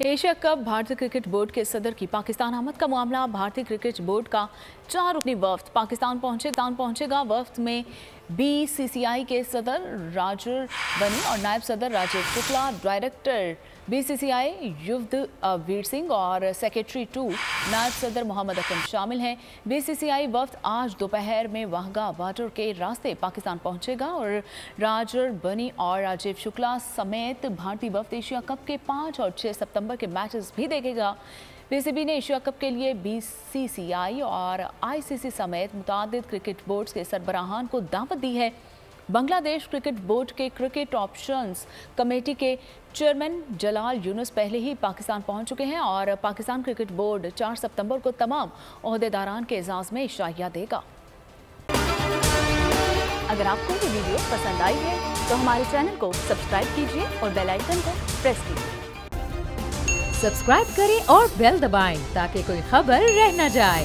Asia cup भारतीय cricket board के सदर की पाकिस्तान आमद का मामला। भारतीय क्रिकेट बोर्ड का 4 रुकनी वफ्द पाकिस्तान पहुंचेगा। वफ्द में बीसीसीआई के सदर राजर बनी और नायब सदर राजीव शुक्ला, डायरेक्टर बीसीसीआई युद्धवीर सिंह और सेक्रेटरी 2 नायब सदर मोहम्मद अकरम शामिल हैं। बीसीसीआई वफ्द आज दोपहर में वाहगा बॉर्डर के रास्ते पाकिस्तान पहुंचेगा और राजर बनी और राजीव शुक्ला समेत भारतीय वफ्द एशिया कप के 5 और 6 सितंबर के मैचेस भी देखेगा। पीसीबी ने एशिया कप के लिए बीसीसीआई और आईसीसी समेत मुतादिद क्रिकेट बोर्ड्स के सरबराहान को दावत दी है। बांग्लादेश क्रिकेट बोर्ड के क्रिकेट ऑप्शंस कमेटी के चेयरमैन जलाल यूनुस पहले ही पाकिस्तान पहुंच चुके हैं और पाकिस्तान क्रिकेट बोर्ड 4 सितंबर को तमाम ओहदेदारान के एजाज़ में इशाया देगा। अगर आपको ये वीडियो पसंद आई है तो हमारे चैनल को सब्सक्राइब कीजिए और बेल आइकन को प्रेस कीजिए। सब्सक्राइब करें और बेल दबाएं ताकि कोई खबर रह न जाए।